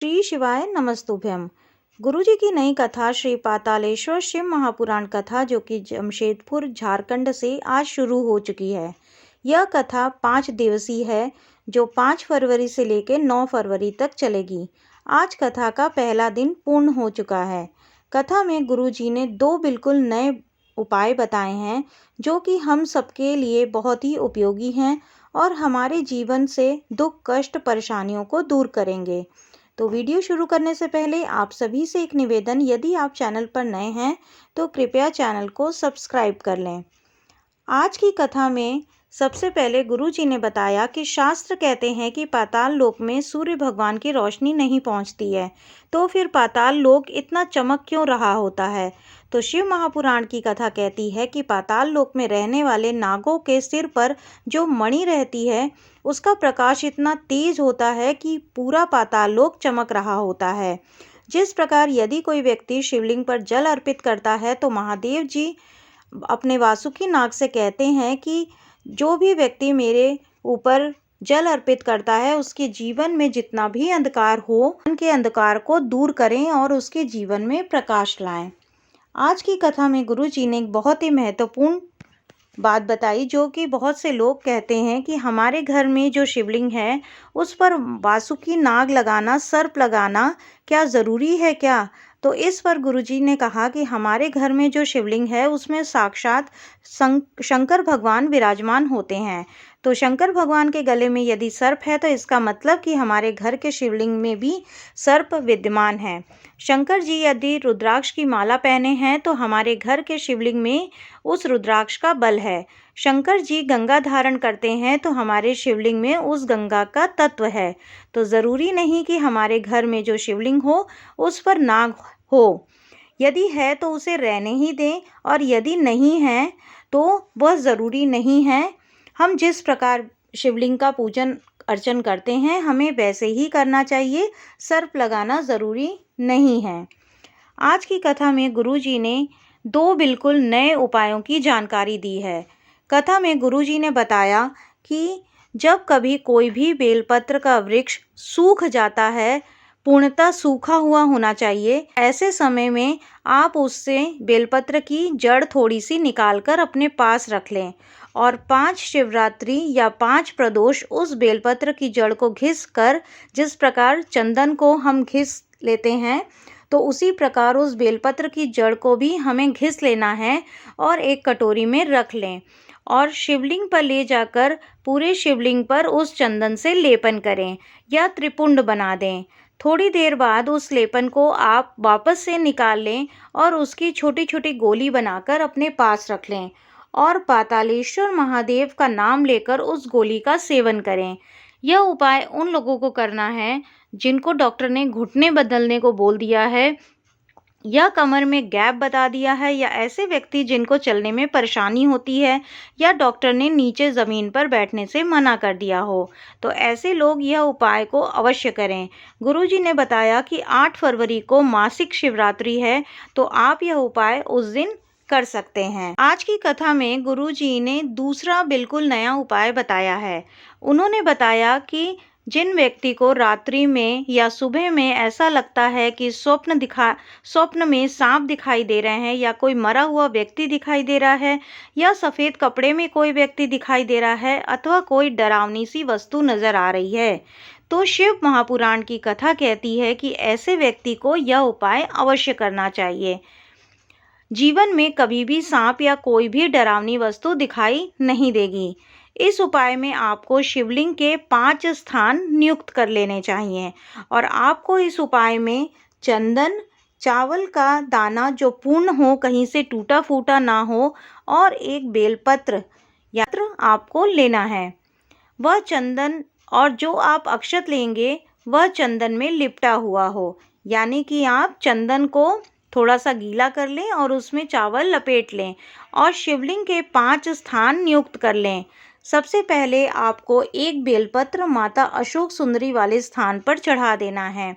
श्री शिवाय नमस्तुभ्यम। गुरुजी की नई कथा श्री पातालेश्वर शिव महापुराण कथा जो कि जमशेदपुर झारखंड से आज शुरू हो चुकी है। यह कथा 5 दिवसीय है जो 5 फरवरी से लेकर 9 फरवरी तक चलेगी। आज कथा का पहला दिन पूर्ण हो चुका है। कथा में गुरुजी ने 2 बिल्कुल नए उपाय बताए हैं जो कि हम सबके लिए बहुत ही उपयोगी हैं और हमारे जीवन से दुख कष्ट परेशानियों को दूर करेंगे। तो वीडियो शुरू करने से पहले आप सभी से एक निवेदन, यदि आप चैनल पर नए हैं तो कृपया चैनल को सब्सक्राइब कर लें। आज की कथा में सबसे पहले गुरुजी ने बताया कि शास्त्र कहते हैं कि पाताल लोक में सूर्य भगवान की रोशनी नहीं पहुंचती है, तो फिर पाताल लोक इतना चमक क्यों रहा होता है। तो शिव महापुराण की कथा कहती है कि पाताल लोक में रहने वाले नागों के सिर पर जो मणि रहती है उसका प्रकाश इतना तेज होता है कि पूरा पाताल लोक चमक रहा होता है। जिस प्रकार यदि कोई व्यक्ति शिवलिंग पर जल अर्पित करता है तो महादेव जी अपने वासुकी नाग से कहते हैं कि जो भी व्यक्ति मेरे ऊपर जल अर्पित करता है उसके जीवन में जितना भी अंधकार हो उनके अंधकार को दूर करें और उसके जीवन में प्रकाश लाएं। आज की कथा में गुरुजी ने एक बहुत ही महत्वपूर्ण बात बताई जो कि बहुत से लोग कहते हैं कि हमारे घर में जो शिवलिंग है उस पर वासुकी नाग लगाना, सर्प लगाना क्या ज़रूरी है क्या। तो इस पर गुरुजी ने कहा कि हमारे घर में जो शिवलिंग है उसमें साक्षात शंकर भगवान विराजमान होते हैं। तो शंकर भगवान के गले में यदि सर्प है तो इसका मतलब कि हमारे घर के शिवलिंग में भी सर्प विद्यमान है। शंकर जी यदि रुद्राक्ष की माला पहने हैं तो हमारे घर के शिवलिंग में उस रुद्राक्ष का बल है। शंकर जी गंगा धारण करते हैं तो हमारे शिवलिंग में उस गंगा का तत्व है। तो ज़रूरी नहीं कि हमारे घर में जो शिवलिंग हो उस पर नाग हो, यदि है तो उसे रहने ही दें और यदि नहीं है तो वह ज़रूरी नहीं है। हम जिस प्रकार शिवलिंग का पूजन अर्चन करते हैं हमें वैसे ही करना चाहिए, सर्प लगाना ज़रूरी नहीं है। आज की कथा में गुरुजी ने 2 बिल्कुल नए उपायों की जानकारी दी है। कथा में गुरुजी ने बताया कि जब कभी कोई भी बेलपत्र का वृक्ष सूख जाता है, पूर्णतः सूखा हुआ होना चाहिए, ऐसे समय में आप उससे बेलपत्र की जड़ थोड़ी सी निकालकर अपने पास रख लें और 5 शिवरात्रि या 5 प्रदोष उस बेलपत्र की जड़ को घिस कर, जिस प्रकार चंदन को हम घिस लेते हैं तो उसी प्रकार उस बेलपत्र की जड़ को भी हमें घिस लेना है और एक कटोरी में रख लें और शिवलिंग पर ले जाकर पूरे शिवलिंग पर उस चंदन से लेपन करें या त्रिपुंड बना दें। थोड़ी देर बाद उस लेपन को आप वापस से निकाल लें और उसकी छोटी छोटी गोली बनाकर अपने पास रख लें और पातालेश्वर महादेव का नाम लेकर उस गोली का सेवन करें। यह उपाय उन लोगों को करना है जिनको डॉक्टर ने घुटने बदलने को बोल दिया है या कमर में गैप बता दिया है या ऐसे व्यक्ति जिनको चलने में परेशानी होती है या डॉक्टर ने नीचे ज़मीन पर बैठने से मना कर दिया हो, तो ऐसे लोग यह उपाय को अवश्य करें। गुरुजी ने बताया कि 8 फरवरी को मासिक शिवरात्रि है तो आप यह उपाय उस दिन कर सकते हैं। आज की कथा में गुरुजी ने दूसरा बिल्कुल नया उपाय बताया है। उन्होंने बताया कि जिन व्यक्ति को रात्रि में या सुबह में ऐसा लगता है कि स्वप्न में सांप दिखाई दे रहे हैं या कोई मरा हुआ व्यक्ति दिखाई दे रहा है या सफ़ेद कपड़े में कोई व्यक्ति दिखाई दे रहा है अथवा कोई डरावनी सी वस्तु नज़र आ रही है, तो शिव महापुराण की कथा कहती है कि ऐसे व्यक्ति को यह उपाय अवश्य करना चाहिए। जीवन में कभी भी सांप या कोई भी डरावनी वस्तु दिखाई नहीं देगी। इस उपाय में आपको शिवलिंग के 5 स्थान नियुक्त कर लेने चाहिए और आपको इस उपाय में चंदन, चावल का दाना जो पूर्ण हो, कहीं से टूटा फूटा ना हो, और एक बेलपत्र यंत्र आपको लेना है। वह चंदन और जो आप अक्षत लेंगे वह चंदन में लिपटा हुआ हो, यानी कि आप चंदन को थोड़ा सा गीला कर लें और उसमें चावल लपेट लें और शिवलिंग के 5 स्थान नियुक्त कर लें। सबसे पहले आपको एक बेलपत्र माता अशोक सुंदरी वाले स्थान पर चढ़ा देना है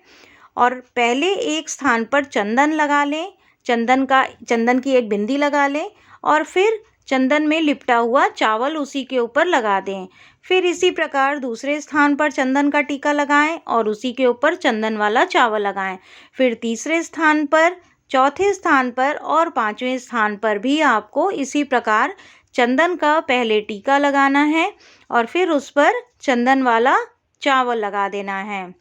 और पहले एक स्थान पर चंदन लगा लें, चंदन की एक बिंदी लगा लें और फिर चंदन में लिपटा हुआ चावल उसी के ऊपर लगा दें। फिर इसी प्रकार दूसरे स्थान पर चंदन का टीका लगाएं और उसी के ऊपर चंदन वाला चावल लगाएं। फिर तीसरे स्थान पर, चौथे स्थान पर और पांचवें स्थान पर भी आपको इसी प्रकार चंदन का पहले टीका लगाना है और फिर उस पर चंदन वाला चावल लगा देना है।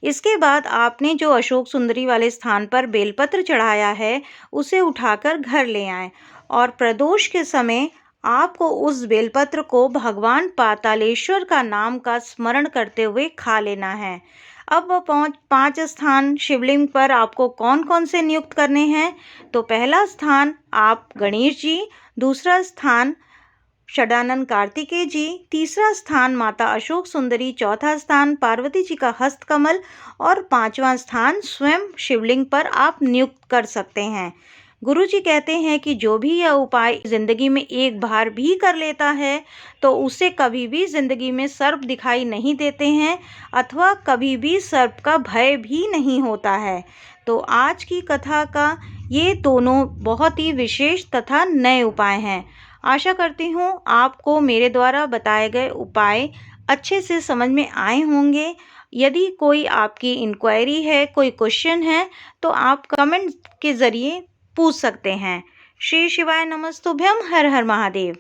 इसके बाद आपने जो अशोक सुंदरी वाले स्थान पर बेलपत्र चढ़ाया है उसे उठाकर घर ले आएं और प्रदोष के समय आपको उस बेलपत्र को भगवान पातालेश्वर का नाम का स्मरण करते हुए खा लेना है। अब 5 स्थान शिवलिंग पर आपको कौन कौन से नियुक्त करने हैं? तो पहला स्थान आप गणेश जी, दूसरा स्थान षडानंद कार्तिकेय जी, तीसरा स्थान माता अशोक सुंदरी, चौथा स्थान पार्वती जी का हस्तकमल और पांचवा स्थान स्वयं शिवलिंग पर आप नियुक्त कर सकते हैं। गुरु जी कहते हैं कि जो भी यह उपाय जिंदगी में एक बार भी कर लेता है तो उसे कभी भी जिंदगी में सर्प दिखाई नहीं देते हैं अथवा कभी भी सर्प का भय भी नहीं होता है। तो आज की कथा का ये दोनों बहुत ही विशेष तथा नए उपाय हैं। आशा करती हूँ आपको मेरे द्वारा बताए गए उपाय अच्छे से समझ में आए होंगे। यदि कोई आपकी इंक्वायरी है, कोई क्वेश्चन है तो आप कमेंट के ज़रिए पूछ सकते हैं। श्री शिवाय नमस्तुभ्यम। हर हर महादेव।